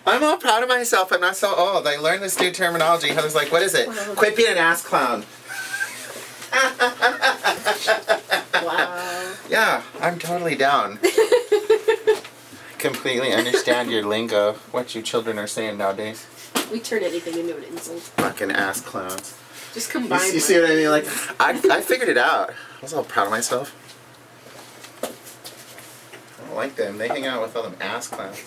I'm all proud of myself. I'm not so old. I learned this new terminology. Heather's like, what is it? Quit being an ass clown. Wow. Yeah, I'm totally down. Completely understand your lingo, what you children are saying nowadays. We turn anything into an insult. Fucking ass clowns. Just combine. You see what I mean? Like, I figured it out. I was all proud of myself. I don't like them. They hang out with all them ass clowns.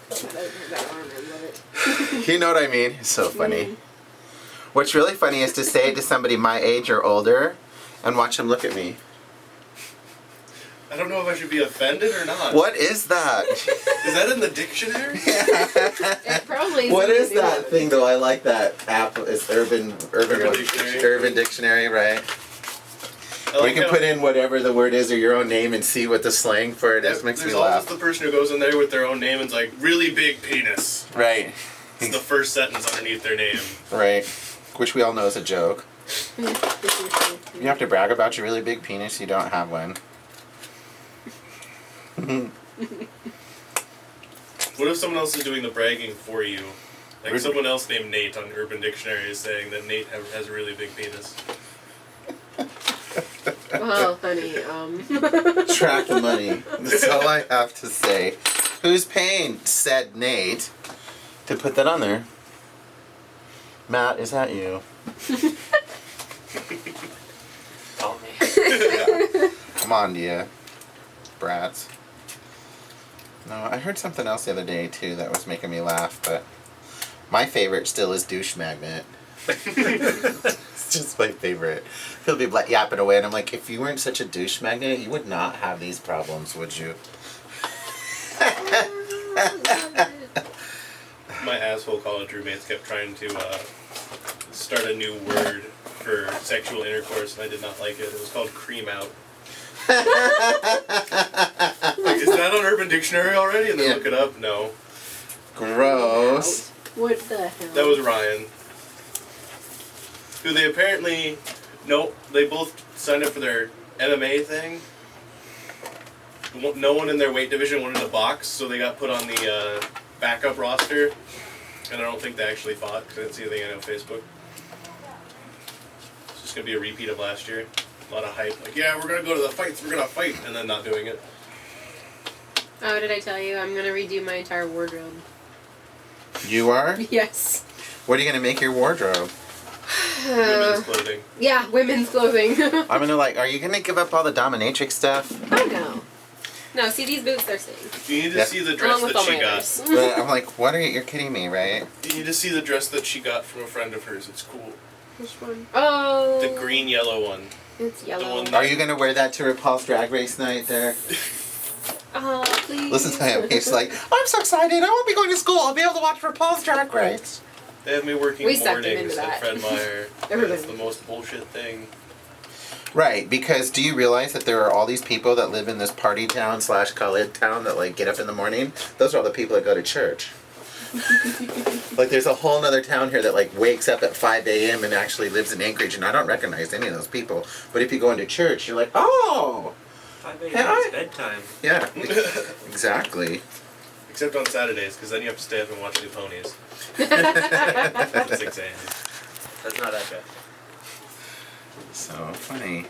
That arm, I love it. You know what I mean? It's so funny. What's really funny is to say to somebody my age or older and watch them look at me. I don't know if I should be offended or not. What is that? Is that in the dictionary? It probably is. What is that thing though? I like that app. It's Urban Dictionary. Urban Dictionary, right? I like We can how put in whatever the word is or your own name and see what the slang for it is. Makes me there's always laugh. the person who goes in there with their own name and's like, really big penis. Right. It's the first sentence underneath their name. Right. Which we all know is a joke. You have to brag about your really big penis. You don't have one. What if someone else is doing the bragging for you? Like someone else named Nate on Urban Dictionary is saying that Nate has a really big penis. Well, honey, Track the money. That's all I have to say. Who's paying, said Nate, to put that on there? Matt, is that you? Call me. Yeah. Come on, Dia. Brats. No, I heard something else the other day, too, that was making me laugh, but my favorite still is douche magnet. It's just my favorite. He'll be yapping away, and I'm like, if you weren't such a douche magnet, you would not have these problems, would you? My asshole college roommates kept trying to start a new word for sexual intercourse, and I did not like it. It was called cream out. Like, is that on Urban Dictionary already? And then look it up. No. Gross. what the hell? That was Ryan. Who they apparently... No, they both signed up for their MMA thing. No one in their weight division wanted a box, so they got put on the backup roster. And I don't think they actually fought, because I didn't see anything on Facebook. It's just going to be a repeat of last year. A lot of hype. Like, yeah, we're going to go to the fights, we're going to fight, and then not doing it. Oh, did I tell you? I'm gonna redo my entire wardrobe. You are? Yes. What are you going to make your wardrobe? Women's clothing. Yeah, women's clothing. I'm going to are you going to give up all the dominatrix stuff? Oh no. No, see these boots, they're staying. You need to see the dress Along with that all she my got. others. But I'm like, what are you? You're kidding me, right? You need to see the dress that she got from a friend of hers. It's cool. Which one? Oh. The green yellow one. It's yellow. one Are you going to wear that to RuPaul's Drag Race night there? Oh, please. Listen to him. He's like, I'm so excited. I won't be going to school. I'll be able to watch RuPaul's Drag Race. They have me working We sucked him mornings into at that. Fred Meyer. Everybody. That's the most bullshit thing. Right, because do you realize that there are all these people that live in this party town / college town that get up in the morning? Those are all the people that go to church. There's a whole nother town here that wakes up at 5 a.m. and actually lives in Anchorage, and I don't recognize any of those people. But if you go into church, you're like, oh! 5 a.m. Yeah, is bedtime. Yeah, exactly. Except on Saturdays, because then you have to stay up and watch the ponies. 6 a.m. That's not that bad. So funny.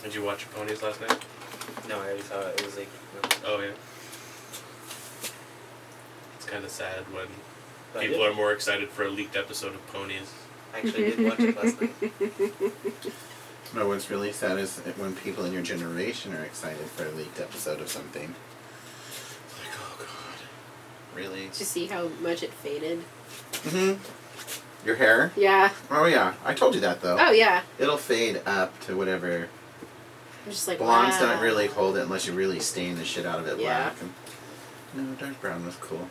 Did you watch the ponies last night? No, I already saw it. It was no. Oh, yeah. It's kind of sad when But people are more excited for a leaked episode of Ponies. I actually did watch it last night. No, what's really sad is when people in your generation are excited for a leaked episode of something. It's oh God. Really? Did you see how much it faded? Mm-hmm. Your hair? Yeah. Oh, yeah. I told you that, though. Oh, yeah. It'll fade up to whatever. I'm just like, Blondes wow. don't really hold it unless you really stain the shit out of it Yeah. black. And, no, dark brown was cool.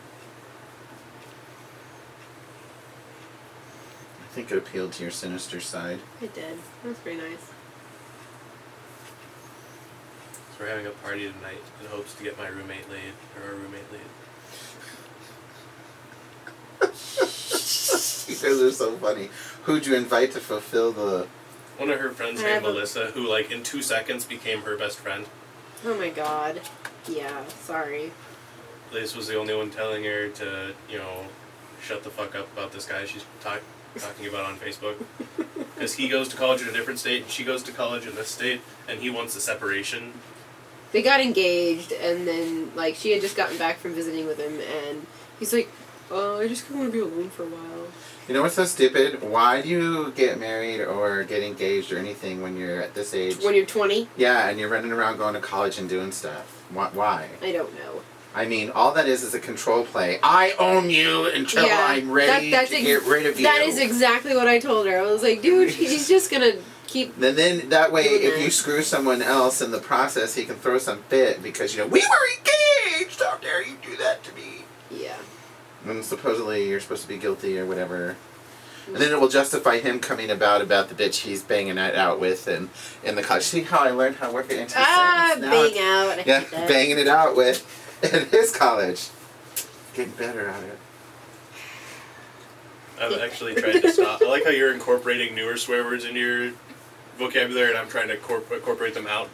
I think it appealed to your sinister side. It did. It was very nice. So we're having a party tonight in hopes to get my roommate laid, or our roommate laid. You guys are so funny. Who'd you invite to fulfill the One of her friends named Melissa, who like in 2 seconds became her best friend. Oh my god. Yeah, sorry. Liz was the only one telling her to, shut the fuck up about this guy she's talking about on Facebook. Because he goes to college in a different state, and she goes to college in this state, and he wants a separation. They got engaged, and then, like, she had just gotten back from visiting with him, and he's like, I just kind of want to be alone for a while. You know what's so stupid? Why do you get married or get engaged or anything when you're at this age? When you're 20? Yeah, and you're running around going to college and doing stuff. Why? I don't know. I mean, all that is a control play. I own you until I'm ready to get rid of you. That is exactly what I told her. I was like, dude, he's just gonna keep... And then that way, if you screw someone else in the process, he can throw some fit because, we were engaged! How dare you do that to me? Yeah. And supposedly you're supposed to be guilty or whatever. And then it will justify him coming about the bitch he's banging it out with and in the college. See how I learned how to work it into the sentence now? Bang out. Yeah, banging it out with in his college. Getting better at it. I've actually tried to stop. I like how you're incorporating newer swear words into your vocabulary, and I'm trying to incorporate them out.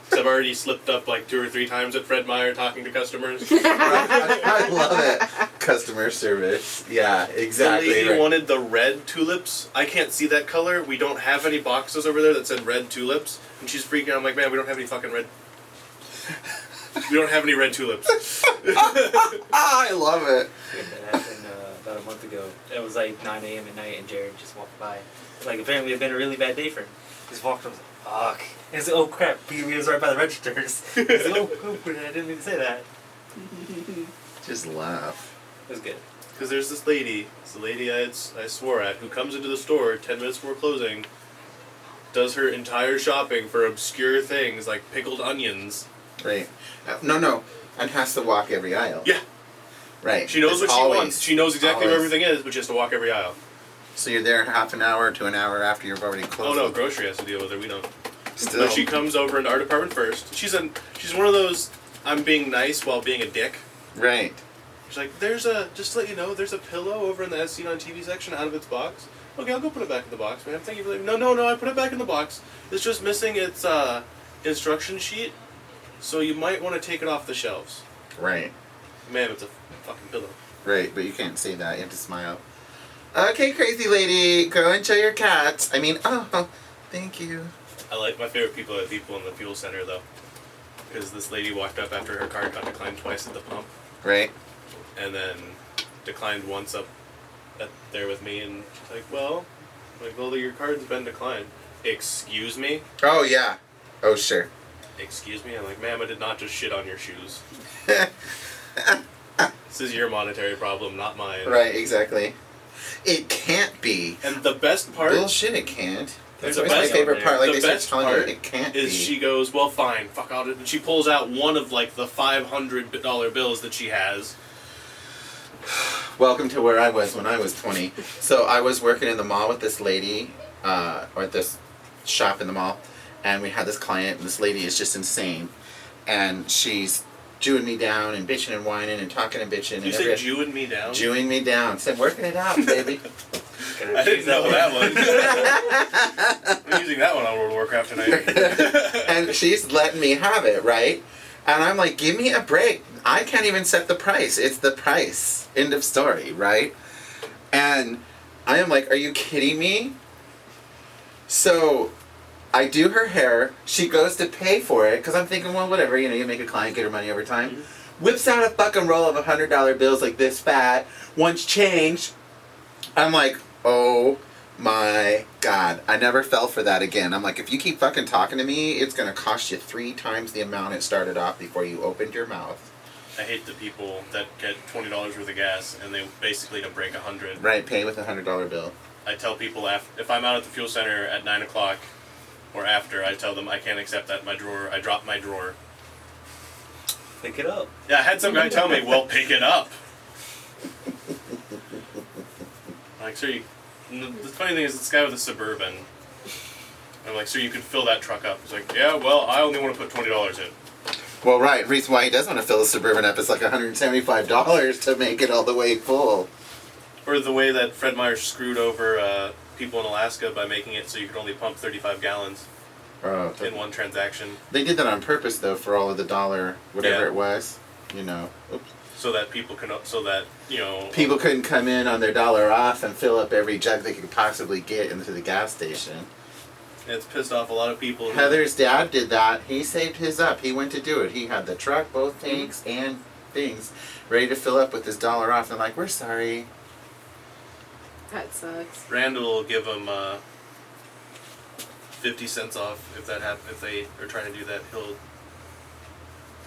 So I've already slipped up like 2 or 3 times at Fred Meyer talking to customers. I love it. Customer service. Yeah, exactly. The lady right. wanted the red tulips. I can't see that color. We don't have any boxes over there that said red tulips. And she's freaking out. I'm like, man, we don't have any fucking red... We don't have any red tulips. I love it. That happened about a month ago. It was like 9 a.m. at night, and Jared just walked by. Like, apparently it had been a really bad day for him. He just walked up and was like, fuck. And he's like, oh crap, he was right by the registers. He's like, oh, I didn't mean to say that. Just laugh. It was good. Because there's this lady, it's the lady I swore at, who comes into the store 10 minutes before closing, does her entire shopping for obscure things like pickled onions. Right. No. And has to walk every aisle. Yeah. Right. She knows It's what she wants. She knows exactly where always. everything is, but she has to walk every aisle. So you're there half an hour to an hour after you've already Oh closed. no, grocery has to deal with her. We don't. Still. But she comes over into our department first. She's one of those I'm being nice while being a dick. Right. She's like, just to let you know, there's a pillow over in the as seen on TV section out of its box. Okay, I'll go put it back in the box, man. Thank you for no, I put it back in the box. It's just missing its instruction sheet, so you might want to take it off the shelves. Right. Ma'am, it's a fucking pillow. Right, but you can't say that. You have to smile. Okay, crazy lady, go enjoy your cats. I mean, oh, thank you. I like my favorite people in the fuel center though, because this lady walked up after her card got declined twice at the pump, Right. and then declined once up there with me, and she's like, well, your card's been declined. Excuse me? Oh, yeah. Oh, sure. Excuse me? I'm like, ma'am, I did not just shit on your shoes. This is your monetary problem, not mine. Right, exactly. It can't be. And the best part... Bullshit, it can't. That's The always my best favorite part. Like the they start best telling you part it can't is be. she goes, well, fine, fuck out. And she pulls out one of, like, the $500 bills that she has. Welcome to where I was when I was 20. So I was working in the mall with this lady, or at this shop in the mall, and we had this client, and this lady is just insane. And she's Jewing me down and bitching and whining and talking and bitching. You said Jewing me down? Jewing me down. Said working it out, baby. I didn't know that one. I'm using that one on World of Warcraft tonight. And she's letting me have it, right? And I'm like, give me a break. I can't even set the price. It's the price. End of story, right? And I am like, are you kidding me? So I do her hair. She goes to pay for it because I'm thinking, well, whatever. You know, you make a client get her money over time. Mm-hmm. Whips out a fucking roll of $100 bills like this fat. Once changed. I'm like, oh my God. I never fell for that again. I'm like, if you keep fucking talking to me, it's going to cost you 3 times the amount it started off before you opened your mouth. I hate the people that get $20 worth of gas and they basically don't break 100. Right, pay with a $100 bill. I tell people if I'm out at the fuel center at 9 o'clock or after, I tell them I can't accept that in my drawer. I dropped my drawer. Pick it up. Yeah, I had some guy tell me, well, pick it up. I'm like, sir, the funny thing is this guy with a Suburban. I'm like, sir, you could fill that truck up. He's like, yeah, well, I only want to put $20 in. Well, right. Reason why he does want to fill the Suburban up is like $175 to make it all the way full. Or the way that Fred Meyer screwed over people in Alaska by making it so you could only pump 35 gallons Oh, in one transaction, they did that on purpose though for all of the dollar whatever Yeah. it was. You know, oops. so that people People couldn't come in on their dollar off and fill up every jug they could possibly get into the gas station. It's pissed off a lot of people. Heather's dad did that. He saved his up. He went to do it. He had the truck, both tanks, and things ready to fill up with his dollar off. And like, we're sorry. That sucks. Randall will give them 50 cents off if that if they are trying to do that. He'll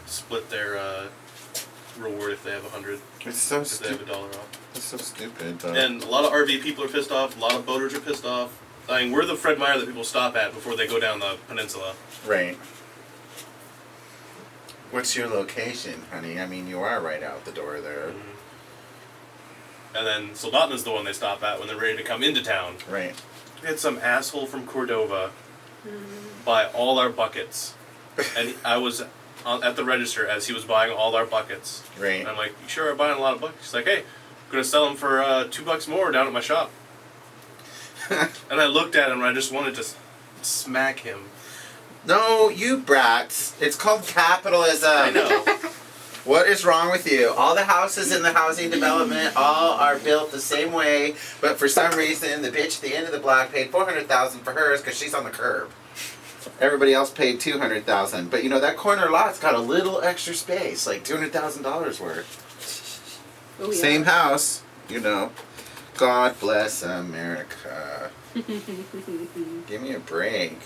split their reward if they have 100. It's so If they have stupid. $1 off. It's so stupid. And a lot of RV people are pissed off. A lot of boaters are pissed off. I mean, we're the Fred Meyer that people stop at before they go down the peninsula. Right. What's your location, honey? I mean, you are right out the door there. And then Soldotna's the one they stop at when they're ready to come into town. Right. We had some asshole from Cordova buy all our buckets. And I was at the register as he was buying all our buckets. Right. And I'm like, you sure are buying a lot of buckets? He's like, hey, I'm going to sell them for $2 more down at my shop. And I looked at him and I just wanted to smack him. No, you brats. It's called capitalism. I know. What is wrong with you? All the houses in the housing development all are built the same way, but for some reason the bitch at the end of the block paid $400,000 for hers because she's on the curb. Everybody else paid $200,000, but you know that corner lot's got a little extra space, like $200,000 worth. Oh, yeah. Same house, you know. God bless America. Give me a break.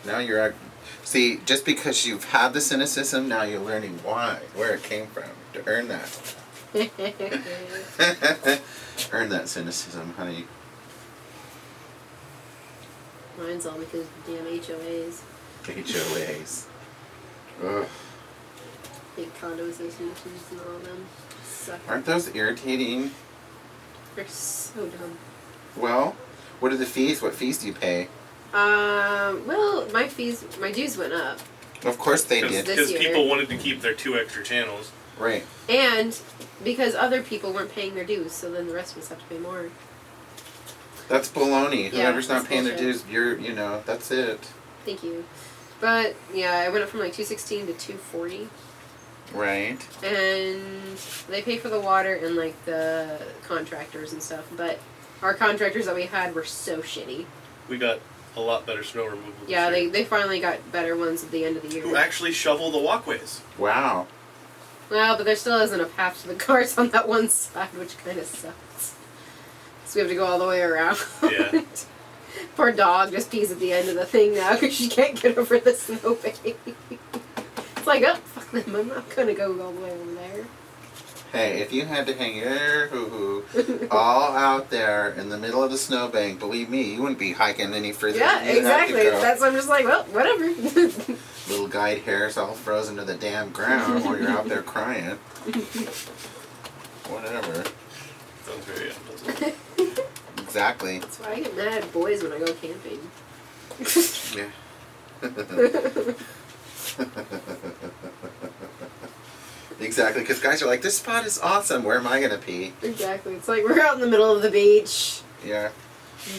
Now you're see, just because you've had the cynicism, now you're learning why, where it came from, to earn that. Earn that cynicism, honey. Mine's all because of the damn HOAs. HOAs. Ugh. Big condo associations and all of them. Suck. Aren't those irritating? They're so dumb. Well, what are the fees? What fees do you pay? Well, my dues went up. Of course they did. This Because year. people wanted to keep their 2 extra channels. Right. And because other people weren't paying their dues, so then the rest of us have to pay more. That's baloney. Yeah, Whoever's not that's paying their bullshit. dues, you know, that's it. Thank you. But yeah, I went up from like $216 to $240, Right. and they pay for the water and like the contractors and stuff. But our contractors that we had were so shitty. We got a lot better snow removal this Yeah, year. they finally got better ones at the end of the year. Who actually shovel the walkways. Wow. Well, but there still isn't a path to the cars on that one side, which kind of sucks. So we have to go all the way around. Yeah. Poor dog just pees at the end of the thing now because she can't get over the snowbank. It's like, oh, fuck them, I'm not gonna go all the way over there. Hey, if you had to hang your hoo-hoo all out there in the middle of the snowbank, believe me, you wouldn't be hiking any further Yeah, than you exactly. have to go. That's why I'm just like, well, whatever. Little guide hairs all frozen to the damn ground while you're out there crying. Whatever. Sounds very unpleasant. Exactly. That's why I get mad at boys when I go camping. Yeah. Exactly, because guys are like, this spot is awesome. Where am I going to pee? Exactly. It's like we're out in the middle of the beach. Yeah.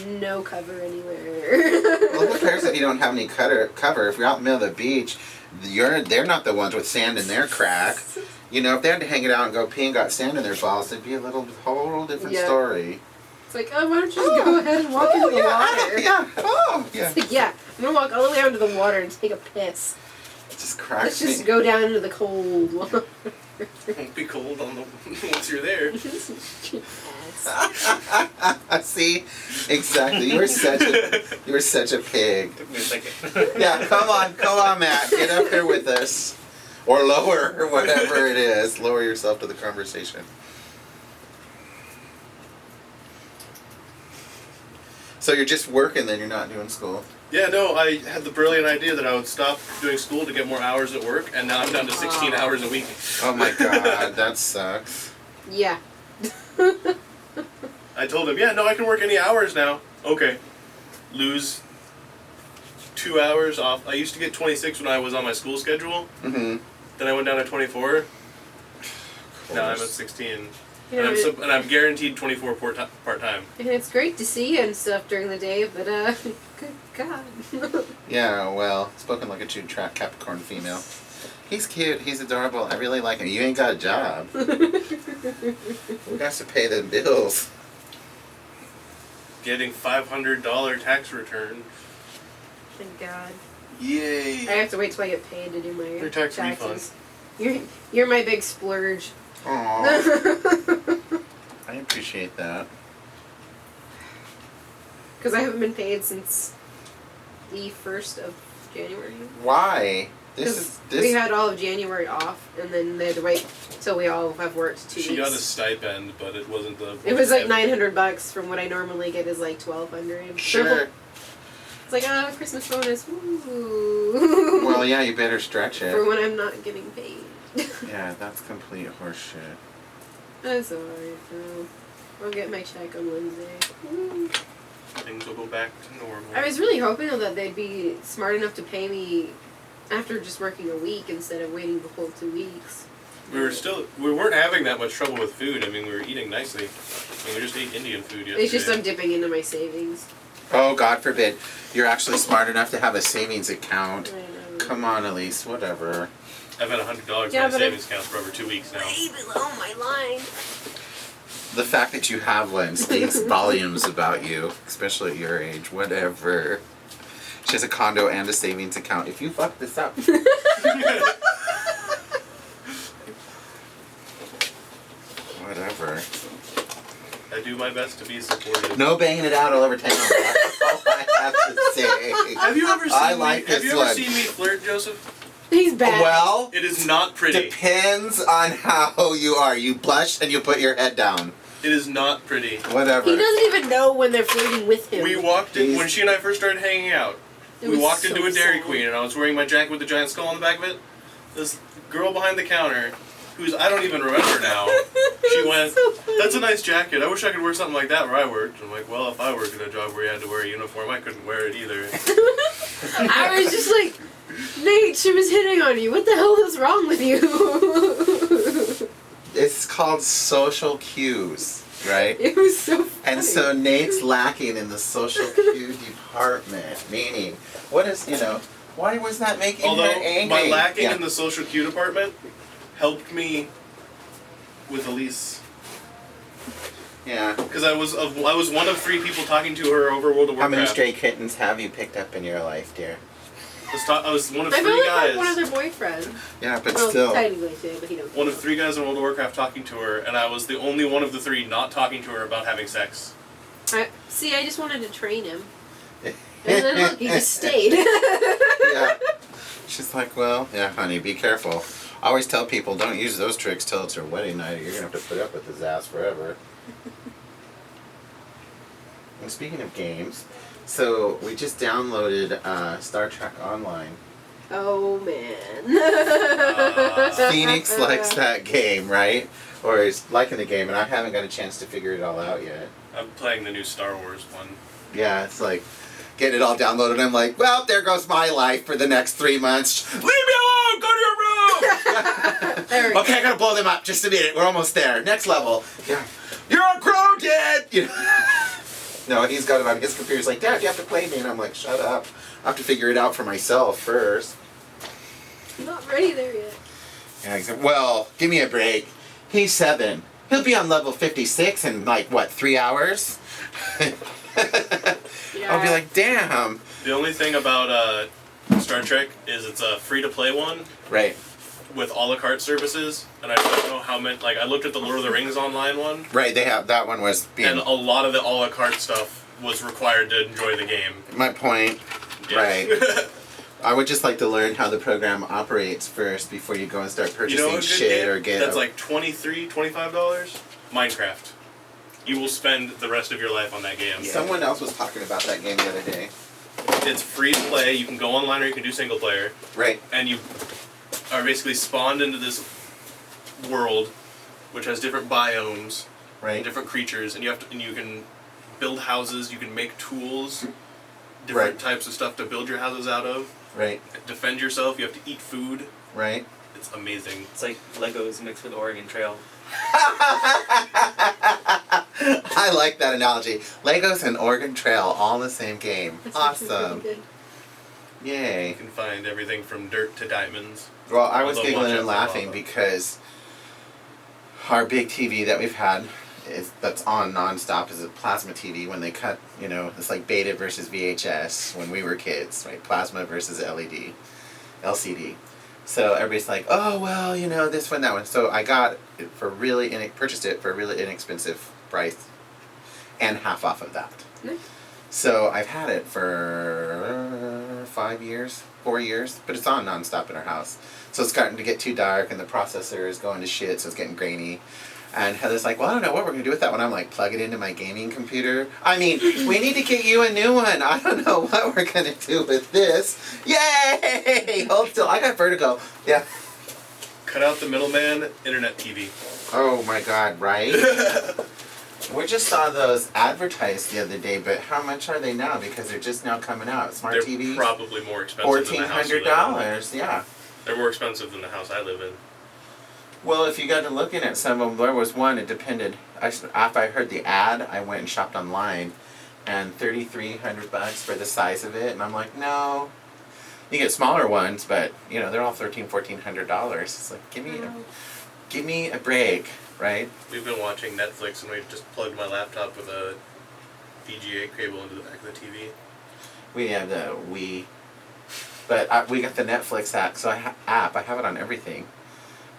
No cover anywhere. Well, who cares if you don't have any cover? If you're out in the middle of the beach, they're not the ones with sand in their crack. You know, if they had to hang it out and go pee and got sand in their balls, it'd be a whole different Yeah. story. It's like, oh, why don't you just go ahead and walk into the water? Yeah. Oh, yeah. It's like, yeah, I'm gonna walk all the way out to the water and take a piss. It just Let's cracks just me. go down into the cold water. Won't be cold on the once you're there. Yes. See, exactly. You were such a pig. Took me a second. Yeah, come on, Matt, get up here with us, or lower, or whatever it is. Lower yourself to the conversation. So you're just working, then you're not doing school. Yeah, no, I had the brilliant idea that I would stop doing school to get more hours at work, and now I'm down to 16 hours a week. Oh my god, that sucks. Yeah. I told him, yeah, no, I can work any hours now. Okay. Lose 2 hours off. I used to get 26 when I was on my school schedule. Mm-hmm. Then I went down to 24. Now I'm at 16. And I'm guaranteed 24 part-time. And it's great to see you and stuff during the day, but good God. Yeah, well, spoken like a true Capricorn female. He's cute. He's adorable. I really like him. You ain't got a job. Who has to pay the bills? Getting $500 tax return. Thank God. Yay! I have to wait till I get paid to do my Your tax taxes. You're my big splurge. Aww. I appreciate that. Because I haven't been paid since the 1st of January. Why? Because we had all of January off, and then they had to wait till we all have worked 2 weeks. She got a stipend, but it wasn't the. It was like $900 from what I normally get is like $1,200. Sure. It's like, Christmas bonus. Woo. Well, yeah, you better stretch it. For when I'm not getting paid. Yeah, that's complete horseshit. That's alright, though. I'll get my check on Wednesday. Woo. Things will go back to normal. I was really hoping though that they'd be smart enough to pay me after just working a week instead of waiting the whole 2 weeks. We weren't having that much trouble with food. I mean, we were eating nicely. I mean, we just ate Indian food yesterday. It's just I'm dipping into my savings. Oh, God forbid. You're actually smart enough to have a savings account. I know. Come on, Elise, whatever. I've had $100 Yeah, in my but savings account for over 2 weeks now. Way below my line. The fact that you have one speaks volumes about you, especially at your age. Whatever. She has a condo and a savings account. If you fuck this up. Whatever. I do my best to be supportive. No banging it out all over town. That's all I have to say. Have you ever seen I me? like Have this you ever one. seen me flirt, Joseph? He's bad. Well, It is not pretty. depends on how you are. You blush and you put your head down. It is not pretty. Whatever. He doesn't even know when they're flirting with him. We walked in He's- when she and I first started hanging out. It We was walked so into a Dairy sad. Queen, and I was wearing my jacket with the giant skull on the back of it. This girl behind the counter, who's I don't even remember now, she went, So funny. "That's a nice jacket. I wish I could wear something like that where I worked." I'm like, "Well, if I worked at a job where you had to wear a uniform, I couldn't wear it either." I was just like, Nate, she was hitting on you. What the hell is wrong with you? It's called social cues, right? It was so funny. And so Nate's lacking in the social cue department. Meaning, what is, why was that making Although her angry? my lacking Yeah. in the social cue department helped me with Elise. Yeah. Because I was one of 3 people talking to her over World of Warcraft. How many stray kittens have you picked up in your life, dear? I was one of I've 3 only guys. had one other boyfriend. Yeah, but Well, still. technically two, but he don't. One of 3 guys in World of Warcraft talking to her, and I was the only one of the 3 not talking to her about having sex. I just wanted to train him. And then look, he just stayed. Yeah. She's like, well, yeah, honey, be careful. I always tell people, don't use those tricks till it's your wedding night, or you're going to have to put up with his ass forever. And speaking of games, so we just downloaded Star Trek Online. Oh man. Phoenix likes that game, right? Or is liking the game, and I haven't got a chance to figure it all out yet. I'm playing the new Star Wars one. Yeah, it's like getting it all downloaded. I'm like, well, there goes my life for the next 3 months. Leave me alone. Go to your room. There we go. Okay, I gotta blow them up. Just a minute. We're almost there. Next level. Yeah. You're a crow, Dad. No, he's got it on his computer. He's like, Dad, you have to play me, and I'm like, shut up. I have to figure it out for myself first. I'm not ready there yet. Yeah, he's like, well, give me a break. He's 7. He'll be on level 56 in like what, 3 hours? Yeah. I'll be like, damn. The only thing about Star Trek is it's a free-to-play one Right. with a la carte services, and I don't know how many. Like I looked at the Lord of the Rings online one, Right, they have that one was being and a lot of the a la carte stuff was required to enjoy the game. my point. Right. I would just like to learn how the program operates first before you go and start You purchasing know a good shit game or get that's a- like $23, $25? Minecraft. You will spend the rest of your life on that game. Someone else was talking about that game the other day. It's free to play. You can go online or you can do single player, Right. and you are basically spawned into this world, which has different biomes, and Right. different creatures, and you can build houses. You can make tools, different Right. types of stuff to build your houses out of. Right. Defend yourself. You have to eat food. Right. It's amazing. It's like Legos mixed with Oregon Trail. I like that analogy. Legos and Oregon Trail all in the same game. That's actually pretty Awesome. good. Yay. You can find everything from dirt to diamonds. Well, I was Although giggling watch out and for laughing lava. because our big TV that we've had that's on nonstop is a plasma TV. When they cut, it's like Beta versus VHS when we were kids, right? Plasma versus LED, LCD. So everybody's like, oh well, this one, that one. So I got it for purchased it for a really inexpensive price, and half off of that. Nice. So I've had it for 4 years, but it's on nonstop in our house. So it's starting to get too dark, and the processor is going to shit, so it's getting grainy. And Heather's like, well, I don't know what we're going to do with that one. I'm like, plug it into my gaming computer. I mean, we need to get you a new one. I don't know what we're going to do with this. Yay! Hold still. I got vertigo. Yeah. Cut out the middleman, internet TV. Oh my god, right? We just saw those advertised the other day, but how much are they now? Because they're just now coming out. Smart They're TVs? probably more expensive than the house you live in. $1,400, yeah. They're more expensive than the house I live in. Well, if you got to looking at some of them, there was one, it depended. After I heard the ad, I went and shopped online, and $3,300 for the size of it, and I'm like, no. You get smaller ones, but, they're all $1,400. It's like, give me a break, right? We've been watching Netflix, and we just plugged my laptop with a VGA cable into the back of the TV. We have the Wii, but we got the Netflix app, so I have it on everything.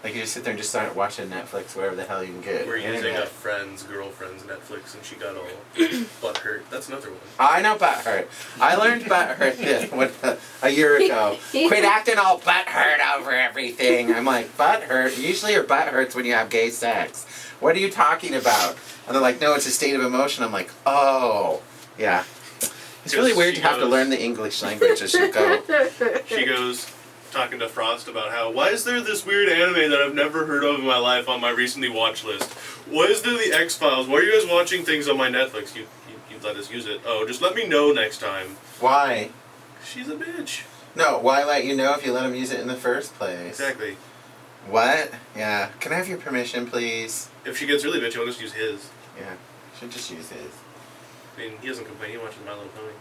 Like, you just sit there and just start watching Netflix wherever the hell you can get. We're using Internet. a friend's girlfriend's Netflix, and she got all butthurt. That's another one. I know butthurt. I learned butthurt a year ago. Quit acting all butthurt over everything. I'm like, butthurt? Usually your butt hurts when you have gay sex. What are you talking about? And they're like, no, it's a state of emotion. I'm like, oh, yeah. It's really weird to have to learn the English language as you go. She goes, talking to Frost about how, why is there this weird anime that I've never heard of in my life on my recently watched list? Why is there the X-Files? Why are you guys watching things on my Netflix? You let us use it. Oh, just let me know next time. Why? She's a bitch. No, why let you know if you let him use it in the first place? Exactly. What? Yeah. Can I have your permission, please? If she gets really bitchy, I'll just use his. Yeah. Should just use his. I mean, he doesn't complain. He watches My Little Pony.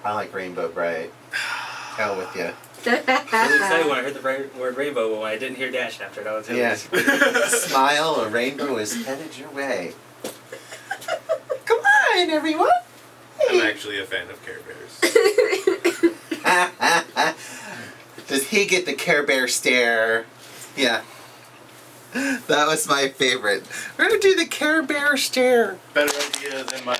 I like Rainbow Bright. Hell with you. I was really excited when I heard the word rainbow, but when I didn't hear Dash after it, I was really Yeah. disappointed. Smile, a rainbow is headed your way. Come on, everyone. I'm actually a fan of Care Bears. Does he get the Care Bear stare? Yeah. That was my favorite. We're gonna do the Care Bear stare. Better idea than my